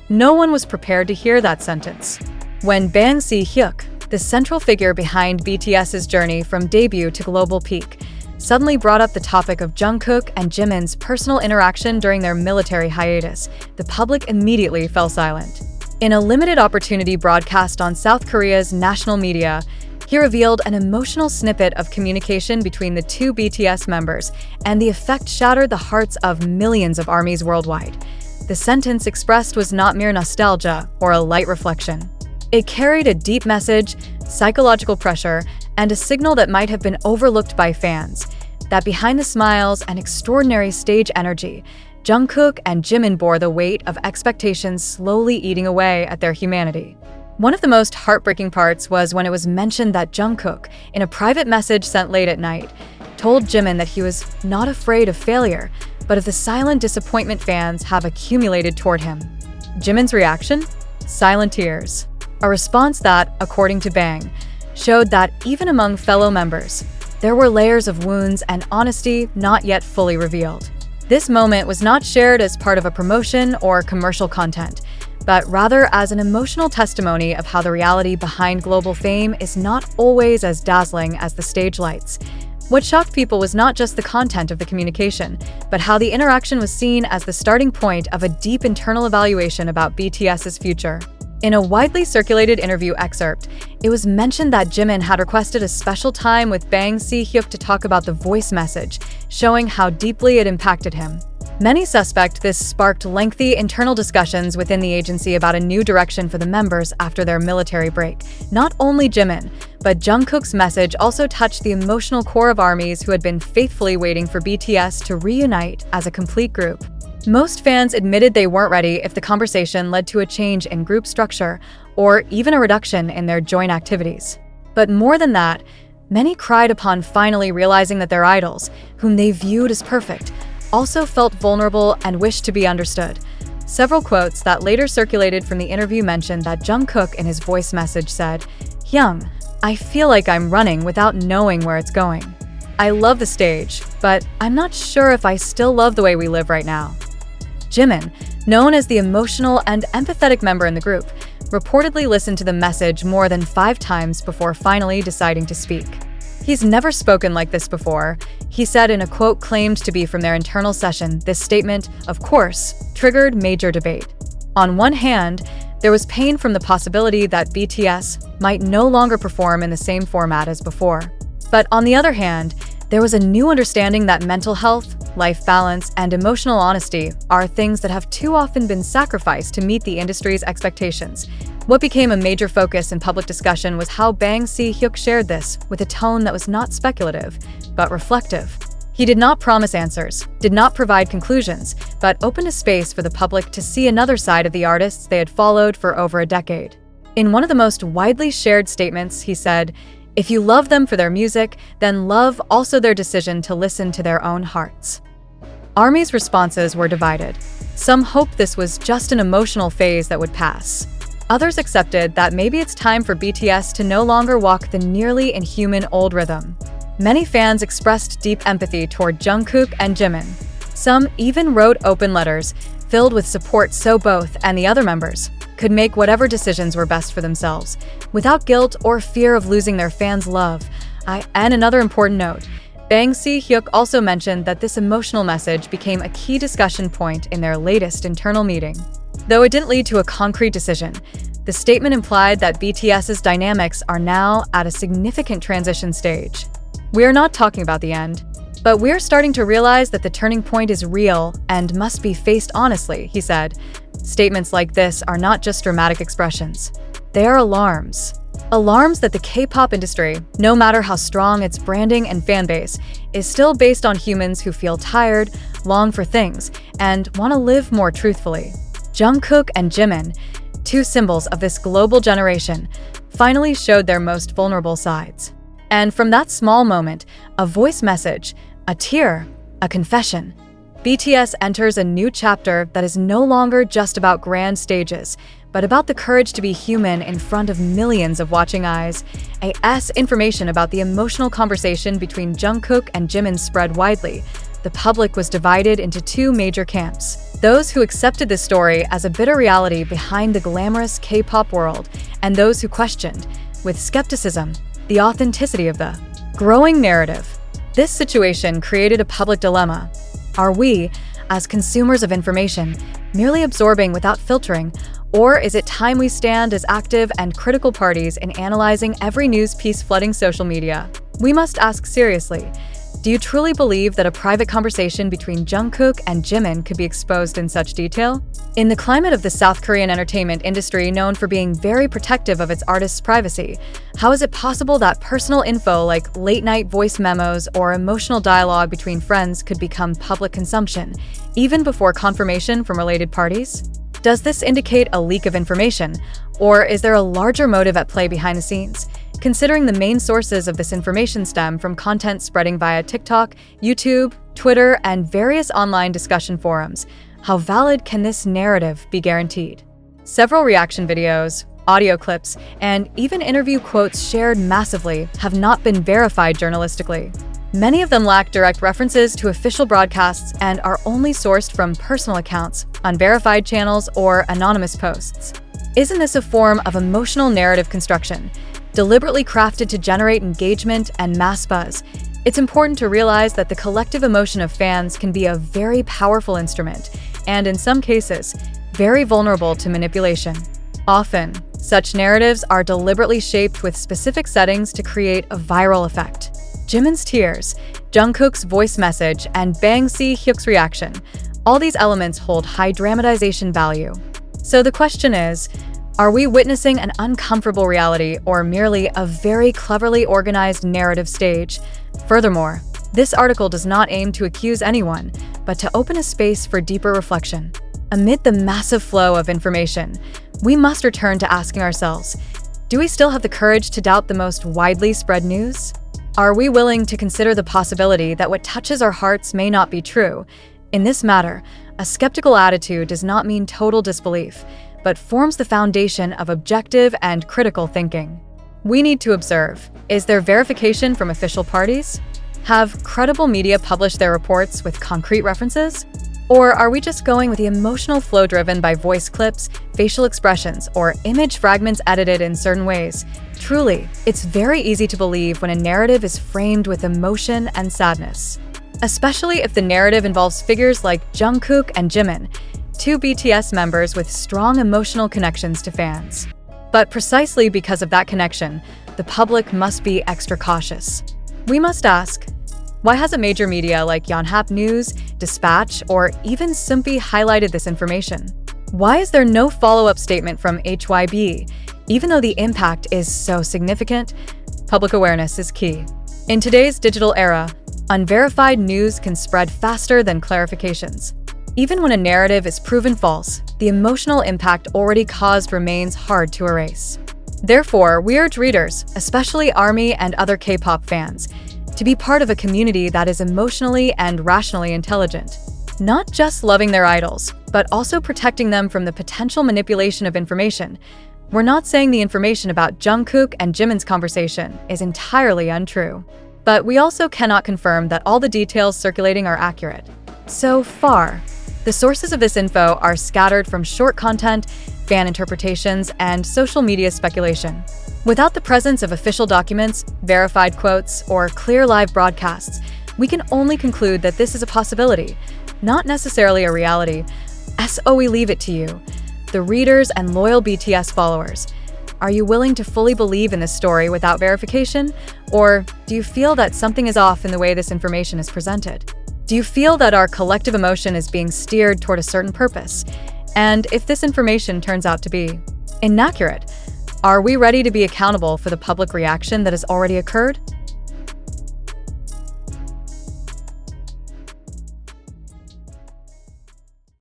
No one was prepared to hear that sentence. When Si Hyuk, the central figure behind BTS's journey from debut to global peak, suddenly brought up the topic of Jungkook and Jimin's personal interaction during their military hiatus, the public immediately fell silent. In a limited opportunity broadcast on South Korea's national media, he revealed an emotional snippet of communication between the two BTS members, and the effect shattered the hearts of millions of ARMYs worldwide. The sentence expressed was not mere nostalgia or a light reflection. It carried a deep message, psychological pressure, and a signal that might have been overlooked by fans, that behind the smiles and extraordinary stage energy, Jungkook and Jimin bore the weight of expectations slowly eating away at their humanity. One of the most heartbreaking parts was when it was mentioned that Jungkook, in a private message sent late at night, told Jimin that he was not afraid of failure, but of the silent disappointment fans have accumulated toward him. Jimin's reaction? Silent tears. A response that, according to Bang, showed that even among fellow members, there were layers of wounds and honesty not yet fully revealed. This moment was not shared as part of a promotion or commercial content, but rather as an emotional testimony of how the reality behind global fame is not always as dazzling as the stage lights. What shocked people was not just the content of the communication, but how the interaction was seen as the starting point of a deep internal evaluation about BTS's future. In a widely circulated interview excerpt, it was mentioned that Jimin had requested a special time with Si Hyuk to talk about the voice message, showing how deeply it impacted him. Many suspect this sparked lengthy internal discussions within the agency about a new direction for the members after their military break. Not only Jimin, but Jungkook's message also touched the emotional core of ARMYs who had been faithfully waiting for BTS to reunite as a complete group. Most fans admitted they weren't ready if the conversation led to a change in group structure or even a reduction in their joint activities. But more than that, many cried upon finally realizing that their idols, whom they viewed as perfect, also felt vulnerable and wished to be understood. Several quotes that later circulated from the interview mentioned that Jungkook in his voice message said, "Hyung, I feel like I'm running without knowing where it's going. I love the stage, but I'm not sure if I still love the way we live right now." Jimin, known as the emotional and empathetic member in the group, reportedly listened to the message more than 5 times before finally deciding to speak. "He's never spoken like this before," he said in a quote claimed to be from their internal session. This statement, of course, triggered major debate. On one hand, there was pain from the possibility that BTS might no longer perform in the same format as before. But on the other hand, there was a new understanding that mental health, life balance, and emotional honesty are things that have too often been sacrificed to meet the industry's expectations. What became a major focus in public discussion was how Si Hyuk shared this with a tone that was not speculative, but reflective. He did not promise answers, did not provide conclusions, but opened a space for the public to see another side of the artists they had followed for over a decade. In one of the most widely shared statements, he said, "If you love them for their music, then love also their decision to listen to their own hearts." ARMY's responses were divided. Some hoped this was just an emotional phase that would pass. Others accepted that maybe it's time for BTS to no longer walk the nearly inhuman old rhythm. Many fans expressed deep empathy toward Jungkook and Jimin. Some even wrote open letters filled with support so both and the other members could make whatever decisions were best for themselves, without guilt or fear of losing their fans' love. And another important note, Si Hyuk also mentioned that this emotional message became a key discussion point in their latest internal meeting. Though it didn't lead to a concrete decision, the statement implied that BTS's dynamics are now at a significant transition stage. "We're not talking about the end, but we're starting to realize that the turning point is real and must be faced honestly," he said. Statements like this are not just dramatic expressions. They are alarms. Alarms that the K-pop industry, no matter how strong its branding and fanbase, is still based on humans who feel tired, long for things, and want to live more truthfully. Jungkook and Jimin, two symbols of this global generation, finally showed their most vulnerable sides. And from that small moment, a voice message, a tear, a confession, BTS enters a new chapter that is no longer just about grand stages, but about the courage to be human in front of millions of watching eyes. Information about the emotional conversation between Jungkook and Jimin spread widely. the public was divided into two major camps. Those who accepted this story as a bitter reality behind the glamorous K-pop world, and those who questioned, with skepticism, the authenticity of the growing narrative. This situation created a public dilemma. Are we, as consumers of information, merely absorbing without filtering, or is it time we stand as active and critical parties in analyzing every news piece flooding social media? We must ask seriously, do you truly believe that a private conversation between Jungkook and Jimin could be exposed in such detail? In the climate of the South Korean entertainment industry known for being very protective of its artists' privacy, how is it possible that personal info like late-night voice memos or emotional dialogue between friends could become public consumption, even before confirmation from related parties? Does this indicate a leak of information, or is there a larger motive at play behind the scenes? Considering the main sources of this information stem from content spreading via TikTok, YouTube, Twitter, and various online discussion forums, how valid can this narrative be guaranteed? Several reaction videos, audio clips, and even interview quotes shared massively have not been verified journalistically. Many of them lack direct references to official broadcasts and are only sourced from personal accounts, unverified channels, or anonymous posts. Isn't this a form of emotional narrative construction, deliberately crafted to generate engagement and mass buzz? It's important to realize that the collective emotion of fans can be a very powerful instrument, and in some cases, very vulnerable to manipulation. Often, such narratives are deliberately shaped with specific settings to create a viral effect. Jimin's tears, Jungkook's voice message, and Si Hyuk's reaction, all these elements hold high dramatization value. So the question is, are we witnessing an uncomfortable reality or merely a very cleverly organized narrative stage? Furthermore, this article does not aim to accuse anyone, but to open a space for deeper reflection. Amid the massive flow of information, we must return to asking ourselves, do we still have the courage to doubt the most widely spread news? Are we willing to consider the possibility that what touches our hearts may not be true? In this matter, a skeptical attitude does not mean total disbelief, but forms the foundation of objective and critical thinking. We need to observe, is there verification from official parties? Have credible media published their reports with concrete references? Or are we just going with the emotional flow driven by voice clips, facial expressions, or image fragments edited in certain ways? Truly, it's very easy to believe when a narrative is framed with emotion and sadness. Especially if the narrative involves figures like Jungkook and Jimin, two BTS members with strong emotional connections to fans. But precisely because of that connection, the public must be extra cautious. We must ask, why hasn't major media like Yonhap News, Dispatch, or even Sumpy highlighted this information? Why is there no follow-up statement from HYB? Even though the impact is so significant, public awareness is key. In today's digital era, unverified news can spread faster than clarifications. Even when a narrative is proven false, the emotional impact already caused remains hard to erase. Therefore, we urge readers, especially ARMY and other K-pop fans, to be part of a community that is emotionally and rationally intelligent, not just loving their idols, but also protecting them from the potential manipulation of information. We're not saying the information about Jungkook and Jimin's conversation is entirely untrue, but we also cannot confirm that all the details circulating are accurate. So far, the sources of this info are scattered from short content, fan interpretations, and social media speculation. Without the presence of official documents, verified quotes, or clear live broadcasts, we can only conclude that this is a possibility, not necessarily a reality. So we leave it to you, the readers and loyal BTS followers. Are you willing to fully believe in this story without verification? Or do you feel that something is off in the way this information is presented? Do you feel that our collective emotion is being steered toward a certain purpose? And if this information turns out to be inaccurate, are we ready to be accountable for the public reaction that has already occurred?